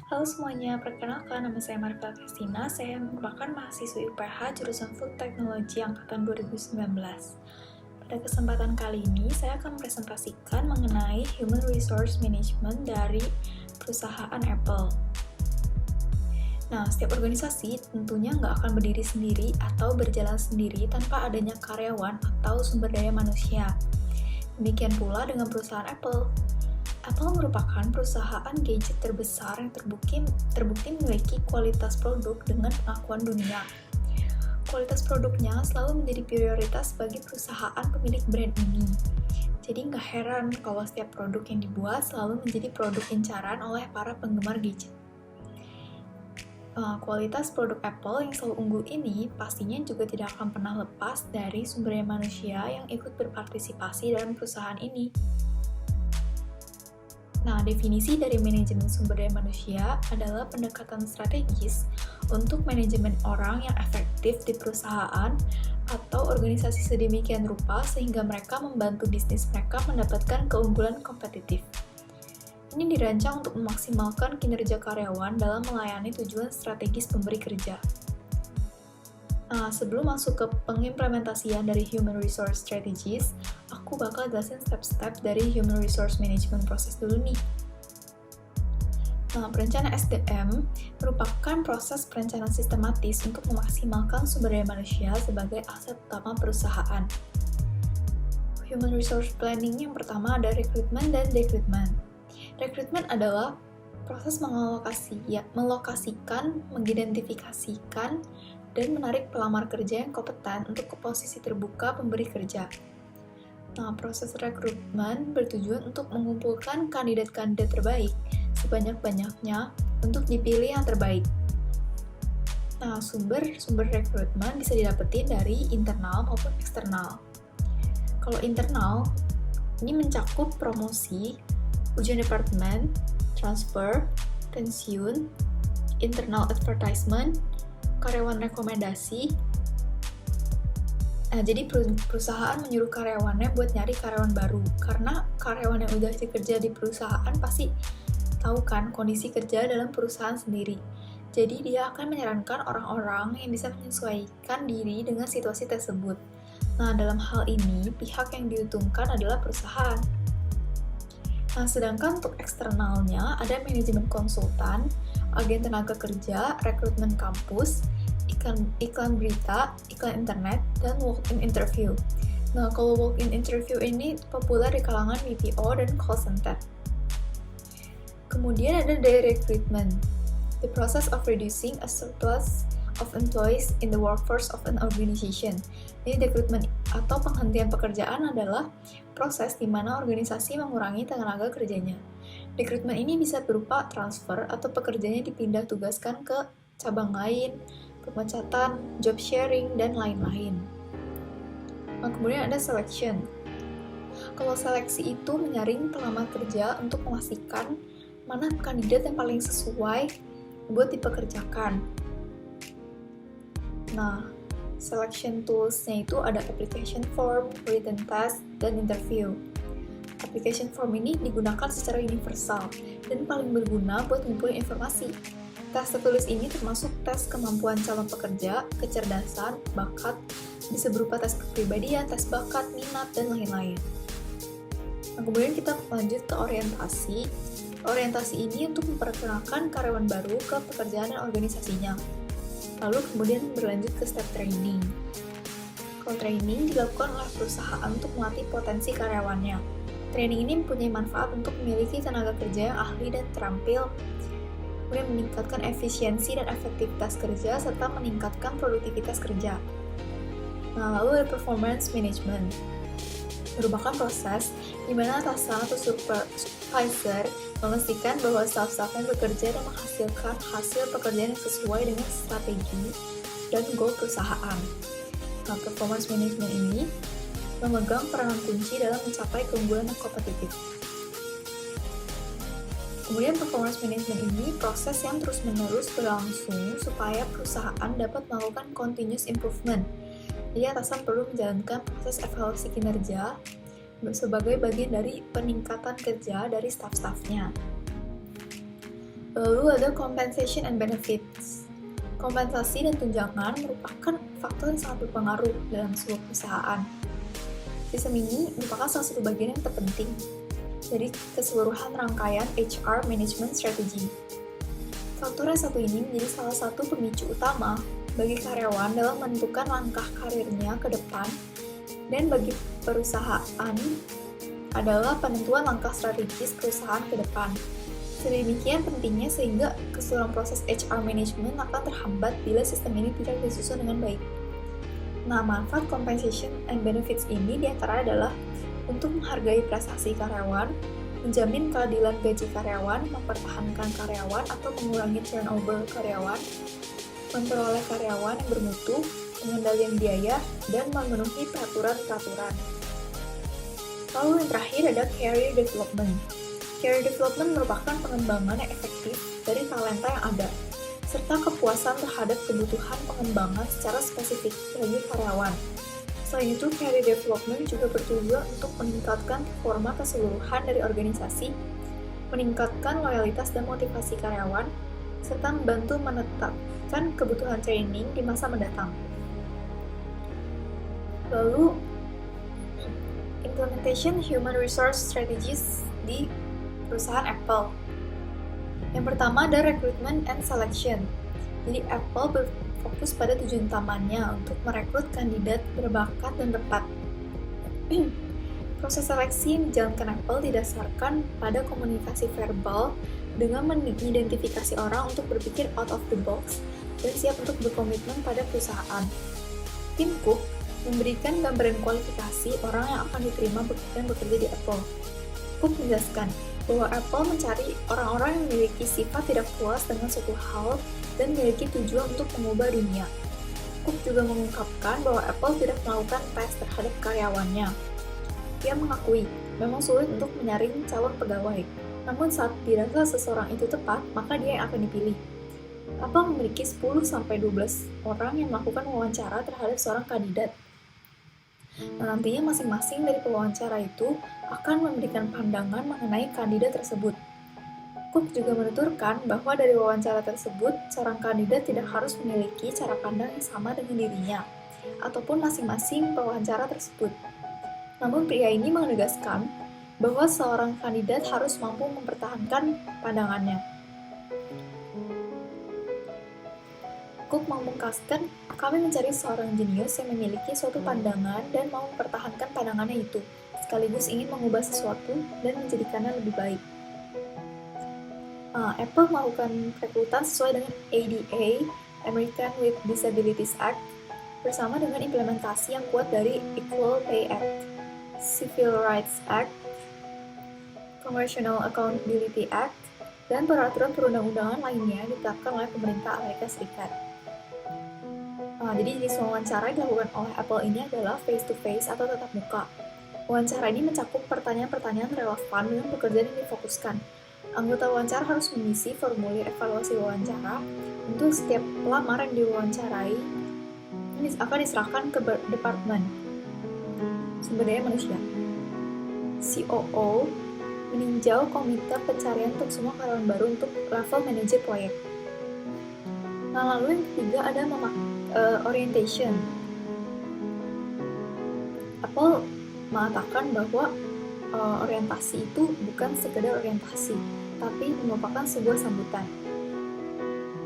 Halo semuanya, perkenalkan nama saya Marva Kristina. Saya merupakan mahasiswi UPH jurusan Food Technology angkatan 2019. Pada kesempatan kali ini, saya akan mempresentasikan mengenai Human Resource Management dari perusahaan Apple. Nah, setiap organisasi tentunya nggak akan berdiri sendiri atau berjalan sendiri tanpa adanya karyawan atau sumber daya manusia. Demikian pula dengan perusahaan Apple. Apple merupakan perusahaan gadget terbesar yang terbukti memiliki kualitas produk dengan pengakuan dunia. Kualitas produknya selalu menjadi prioritas bagi perusahaan pemilik brand ini. Jadi nggak heran kalau setiap produk yang dibuat selalu menjadi produk incaran oleh para penggemar gadget. Kualitas produk Apple yang selalu unggul ini pastinya juga tidak akan pernah lepas dari sumber daya manusia yang ikut berpartisipasi dalam perusahaan ini. Nah, definisi dari manajemen sumber daya manusia adalah pendekatan strategis untuk manajemen orang yang efektif di perusahaan atau organisasi sedemikian rupa sehingga mereka membantu bisnis mereka mendapatkan keunggulan kompetitif. Ini dirancang untuk memaksimalkan kinerja karyawan dalam melayani tujuan strategis pemberi kerja. Nah, sebelum masuk ke pengimplementasian dari Human Resource Strategies, aku bakal jelasin step-step dari Human Resource Management proses dulu nih. Nah, perencanaan SDM merupakan proses perencanaan sistematis untuk memaksimalkan sumber daya manusia sebagai aset utama perusahaan. Human Resource Planning yang pertama ada rekrutmen dan dekrutmen. Rekrutmen adalah proses melokasikan, mengidentifikasikan, dan menarik pelamar kerja yang kompeten untuk ke posisi terbuka pemberi kerja. Nah, proses rekrutmen bertujuan untuk mengumpulkan kandidat-kandidat terbaik sebanyak-banyaknya untuk dipilih yang terbaik. Nah, sumber rekrutmen bisa didapetin dari internal maupun eksternal. Kalau internal, ini mencakup promosi, ujian departemen, transfer, pensiun, internal advertisement, karyawan rekomendasi. Nah, jadi perusahaan menyuruh karyawannya buat nyari karyawan baru karena karyawan yang udah bekerja di perusahaan pasti tahu kan kondisi kerja dalam perusahaan sendiri. Jadi dia akan menyarankan orang-orang yang bisa menyesuaikan diri dengan situasi tersebut. Nah, dalam hal ini pihak yang diuntungkan adalah perusahaan. Nah, sedangkan untuk eksternalnya ada manajemen konsultan, agen tenaga kerja, rekrutmen kampus, iklan berita, iklan internet, dan walk-in interview. Nah, kalau walk-in interview ini populer di kalangan BPO dan call center. Kemudian ada direct recruitment, the process of reducing a surplus of employees in the workforce of an organization. Jadi rekrutmen atau penghentian pekerjaan adalah proses di mana organisasi mengurangi tenaga kerjanya. Rekrutmen ini bisa berupa transfer atau pekerjanya dipindah tugaskan ke cabang lain, pemecatan, job sharing, dan lain-lain. Nah, kemudian ada selection. Kalau seleksi itu menyaring pelamar kerja untuk memastikan mana kandidat yang paling sesuai buat dipekerjakan. Nah, selection tools-nya itu ada application form, written test, dan interview. Application form ini digunakan secara universal dan paling berguna buat ngumpulin informasi. Tes tertulis ini termasuk tes kemampuan calon pekerja, kecerdasan, bakat, bisa berupa tes kepribadian, tes bakat, minat, dan lain-lain. Nah, kemudian kita lanjut ke orientasi. Orientasi ini untuk memperkenalkan karyawan baru ke pekerjaan dan organisasinya. Lalu kemudian berlanjut ke step training. Kalau training dilakukan oleh perusahaan untuk melatih potensi karyawannya. Training ini mempunyai manfaat untuk memiliki tenaga kerja yang ahli dan terampil, kemudian meningkatkan efisiensi dan efektivitas kerja, serta meningkatkan produktivitas kerja. Nah, lalu ada performance management. Merupakan proses di mana atasan atau supervisor memastikan bahwa staff-staffnya bekerja dan menghasilkan hasil pekerjaan yang sesuai dengan strategi dan goal perusahaan. Nah, performance management ini memegang peranan kunci dalam mencapai keunggulan yang kompetitif. Kemudian performance management ini proses yang terus-menerus berlangsung supaya perusahaan dapat melakukan continuous improvement. Jadi atasan perlu menjalankan proses evaluasi kinerja sebagai bagian dari peningkatan kerja dari staf-stafnya. Lalu ada compensation and benefits. Kompensasi dan tunjangan merupakan faktor yang sangat berpengaruh dalam sebuah perusahaan. Sistem ini merupakan salah satu bagian yang terpenting dari keseluruhan rangkaian HR Management Strategy. Faktor yang satu ini menjadi salah satu pemicu utama bagi karyawan dalam menentukan langkah karirnya ke depan, dan bagi perusahaan adalah penentuan langkah strategis perusahaan ke depan. Sedemikian pentingnya sehingga keseluruhan proses HR management akan terhambat bila sistem ini tidak disusun dengan baik. Nah, manfaat compensation and benefits ini diantara adalah untuk menghargai prestasi karyawan, menjamin keadilan gaji karyawan, mempertahankan karyawan atau mengurangi turnover karyawan, memperoleh karyawan yang bermutu, pengendalian biaya, dan memenuhi peraturan-peraturan. Lalu yang terakhir ada career development. Career development merupakan pengembangan yang efektif dari talenta yang ada, serta kepuasan terhadap kebutuhan pengembangan secara spesifik bagi karyawan. Selain itu, career development juga bertujuan untuk meningkatkan performa keseluruhan dari organisasi, meningkatkan loyalitas dan motivasi karyawan, serta membantu menetapkan kebutuhan training di masa mendatang. Lalu, implementation human resource strategies di perusahaan Apple. Yang pertama ada recruitment and selection. Jadi Apple berfokus pada tujuan utamanya untuk merekrut kandidat berbakat dan tepat. Proses seleksi yang dijalankan Apple didasarkan pada komunikasi verbal dengan mengidentifikasi orang untuk berpikir out of the box dan siap untuk berkomitmen pada perusahaan. Tim Cook memberikan gambaran kualifikasi orang yang akan diterima dan bekerja di Apple. Cook menjelaskan bahwa Apple mencari orang-orang yang memiliki sifat tidak puas dengan suatu hal dan memiliki tujuan untuk mengubah dunia. Cook juga mengungkapkan bahwa Apple tidak melakukan tes terhadap karyawannya. Dia mengakui memang sulit untuk menyaring calon pegawai, namun saat dirasa seseorang itu tepat, maka dia yang akan dipilih. Apple memiliki 10-12 orang yang melakukan wawancara terhadap seorang kandidat. Nah, nantinya masing-masing dari pewawancara itu akan memberikan pandangan mengenai kandidat tersebut. Cook juga menuturkan bahwa dari wawancara tersebut, seorang kandidat tidak harus memiliki cara pandang yang sama dengan dirinya, ataupun masing-masing pewawancara tersebut. Namun pria ini menegaskan bahwa seorang kandidat harus mampu mempertahankan pandangannya. Cook memungkaskan, kami mencari seorang jenius yang memiliki suatu pandangan dan mau mempertahankan pandangannya itu, sekaligus ingin mengubah sesuatu dan menjadikannya lebih baik. Apple melakukan rekrutan sesuai dengan ADA, American with Disabilities Act, bersama dengan implementasi yang kuat dari Equal Pay Act, Civil Rights Act, Congressional Accountability Act, dan peraturan perundang-undangan lainnya yang ditetapkan oleh pemerintah Amerika Serikat. Jadi jenis wawancara yang dilakukan oleh Apple ini adalah face-to-face atau tatap muka. Wawancara ini mencakup pertanyaan-pertanyaan relevan dengan pekerjaan yang difokuskan. Anggota wawancara harus mengisi formulir evaluasi wawancara untuk setiap pelamar yang diwawancarai. Ini akan diserahkan ke Departemen Sumber Daya Manusia. COO meninjau komite pencarian untuk semua karyawan baru untuk level manajer proyek. Nah, lalu yang ketiga ada orientation. Apple mengatakan bahwa orientasi itu bukan sekedar orientasi, tapi merupakan sebuah sambutan.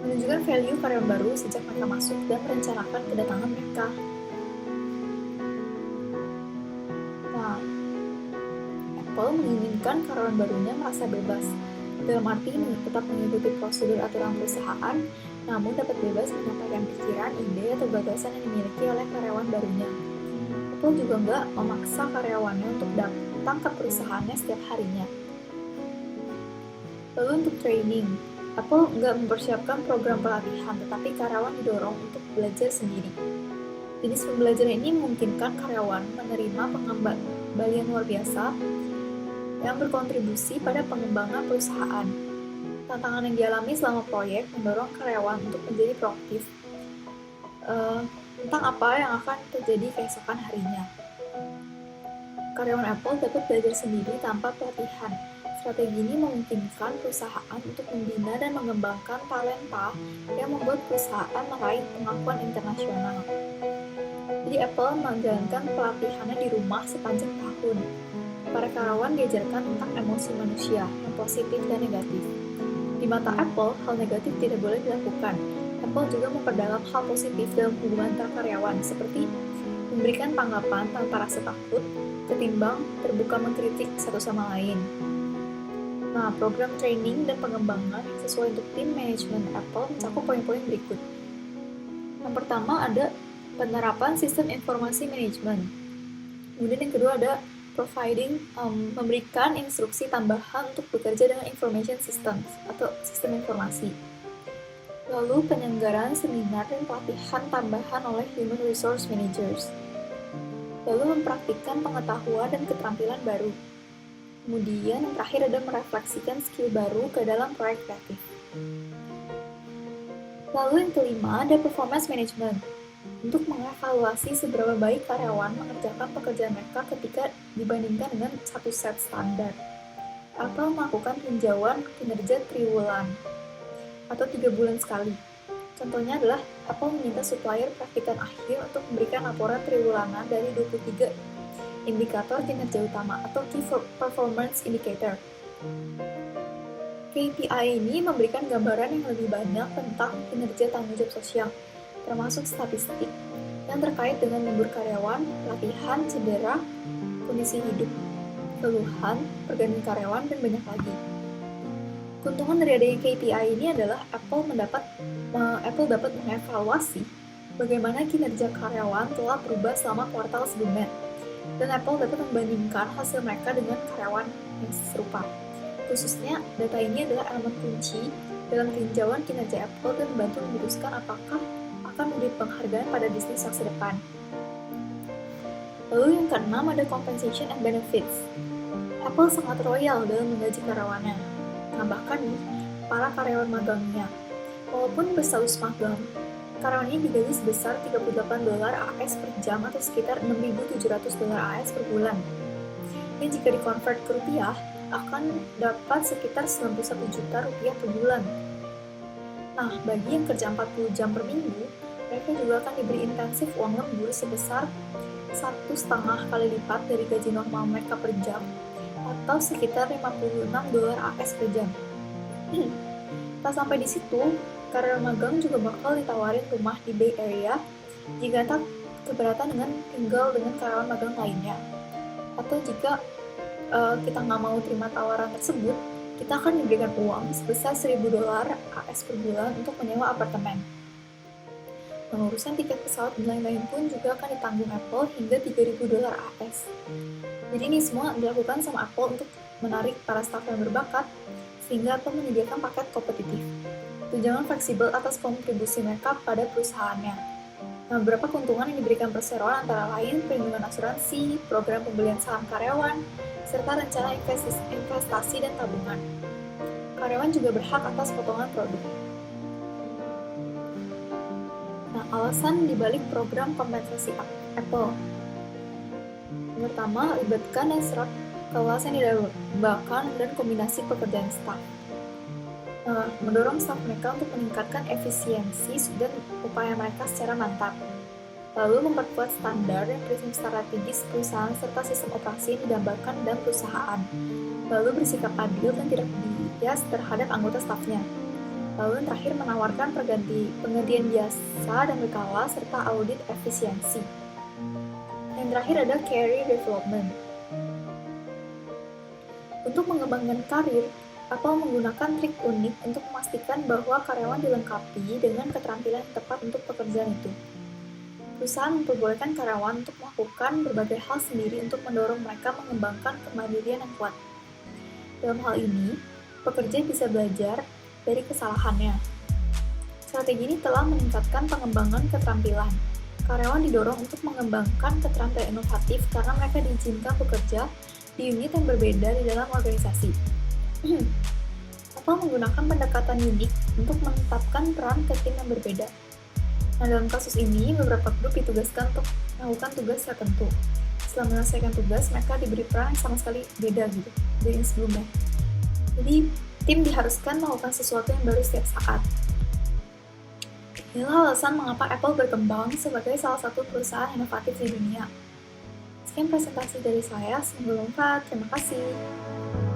Menunjukkan value karyawan baru sejak mereka masuk dan merencanakan kedatangan mereka. Nah, Apple menginginkan karyawan barunya merasa bebas, dalam arti tetap mengikuti prosedur aturan perusahaan, namun dapat bebas menyampaikan pikiran, ide, atau gagasan yang dimiliki oleh karyawan barunya. Apple juga nggak memaksa karyawannya untuk datang ke perusahaannya setiap harinya. Lalu untuk training, Apple nggak mempersiapkan program pelatihan, tetapi karyawan didorong untuk belajar sendiri. Jenis pembelajaran ini memungkinkan karyawan menerima pengembalian luar biasa yang berkontribusi pada pengembangan perusahaan. Tantangan yang dialami selama proyek mendorong karyawan untuk menjadi proaktif tentang apa yang akan terjadi keesokan harinya. Karyawan Apple dapat belajar sendiri tanpa pelatihan, Strategi ini memungkinkan perusahaan untuk membina dan mengembangkan talenta yang membuat perusahaan meraih pengakuan internasional. Jadi Apple menjalankan pelatihannya di rumah sepanjang tahun. Para karyawan diajarkan tentang emosi manusia yang positif dan negatif. Di mata Apple, hal negatif tidak boleh dilakukan. Apple juga memperdalam hal positif dalam hubungan antar karyawan, seperti memberikan tanggapan tanpa rasa takut, ketimbang terbuka mengkritik satu sama lain. Nah, program training dan pengembangan yang sesuai untuk tim manajemen Apple mencakup poin-poin berikut. Yang pertama ada penerapan sistem informasi manajemen. Kemudian yang kedua ada memberikan instruksi tambahan untuk bekerja dengan information systems atau sistem informasi. Lalu penyelenggaraan seminar dan pelatihan tambahan oleh human resource managers. Lalu mempraktikkan pengetahuan dan keterampilan baru. Kemudian yang terakhir ada merefleksikan skill baru ke dalam proyek kreatif. Lalu yang kelima ada performance management, untuk mengevaluasi seberapa baik karyawan mengerjakan pekerjaan mereka ketika dibandingkan dengan satu set standar. Apple melakukan tinjauan kinerja triwulan atau 3 bulan sekali. Contohnya adalah Apple meminta supplier praktikan akhir untuk memberikan laporan triwulanan dari 23 indikator kinerja utama atau Key Performance Indicator. KPI ini memberikan gambaran yang lebih banyak tentang kinerja tanggung jawab sosial, termasuk statistik yang terkait dengan lembur karyawan, pelatihan, cedera, kondisi hidup, keluhan, pergantian karyawan, dan banyak lagi. Keuntungan dari adanya KPI ini adalah Apple dapat mengevaluasi bagaimana kinerja karyawan telah berubah selama kuartal sebelumnya, dan Apple dapat membandingkan hasil mereka dengan karyawan yang serupa. Khususnya, data ini adalah elemen kunci dalam tinjauan kinerja Apple dan membantu memutuskan apakah akan memberi penghargaan pada bisnis masa depan. Lalu yang keenam ada compensation and benefits. Apple sangat royal dalam menggaji karyawannya. Tambahkan nih, para karyawan magangnya. Walaupun berstatus magang, karyawannya digaji sebesar $38 AS per jam atau sekitar $6.700 AS per bulan. Yang jika dikonvert ke rupiah, akan dapat sekitar 91 juta rupiah per bulan. Nah, bagi yang kerja 40 jam per minggu, mereka juga akan diberi intensif uang lembur sebesar 1,5 kali lipat dari gaji normal mereka per jam, atau sekitar $56 AS per jam. Tak sampai di situ, karyawan magang juga bakal ditawarin rumah di Bay Area jika tak keberatan dengan tinggal dengan karyawan magang lainnya. Atau jika kita nggak mau terima tawaran tersebut, kita akan diberikan uang sebesar $1.000 AS per bulan untuk menyewa apartemen. Pengurusan tiket pesawat dan lain-lain pun juga akan ditanggung Apple hingga $3.000 AS. Jadi ini semua dilakukan sama Apple untuk menarik para staf yang berbakat, sehingga Apple menyediakan paket kompetitif. Tunjangan fleksibel atas kontribusi mereka pada perusahaannya. Nah, beberapa keuntungan yang diberikan perseroan antara lain perlindungan asuransi, program pembelian saham karyawan, serta rencana investasi dan tabungan. Karyawan juga berhak atas potongan produk. Nah, alasan dibalik program kompensasi Apple. Yang pertama, libatkan dan serap kelas yang didambakan dan kombinasi pekerjaan staf. Mendorong staf mereka untuk meningkatkan efisiensi dan upaya mereka secara mantap. Lalu memperkuat standar dan prinsip strategis perusahaan serta sistem operasi yang didambakan dalam perusahaan. Lalu bersikap adil dan tidak bias terhadap anggota stafnya. Lalu yang terakhir menawarkan penggantian jasa dan berkala serta audit efisiensi. Yang terakhir ada career development. Untuk mengembangkan karir, Apple menggunakan trik unik untuk memastikan bahwa karyawan dilengkapi dengan keterampilan yang tepat untuk pekerjaan itu. Perusahaan memperbolehkan karyawan untuk melakukan berbagai hal sendiri untuk mendorong mereka mengembangkan kemandirian yang kuat. Dalam hal ini, pekerja bisa belajar dari kesalahannya. Strategi ini telah meningkatkan pengembangan keterampilan. Karyawan didorong untuk mengembangkan keterampilan inovatif karena mereka diizinkan bekerja di unit yang berbeda di dalam organisasi. Apple menggunakan pendekatan unik untuk menetapkan peran ke tim yang berbeda. Nah, dalam kasus ini, beberapa grup ditugaskan untuk melakukan tugas tertentu. Setelah menyelesaikan tugas, mereka diberi peran yang sama sekali beda gitu dari yang sebelumnya. Jadi, tim diharuskan melakukan sesuatu yang baru setiap saat. Inilah alasan mengapa Apple berkembang sebagai salah satu perusahaan inovatif di dunia. Sekian presentasi dari saya, semoga bermanfaat. Terima kasih.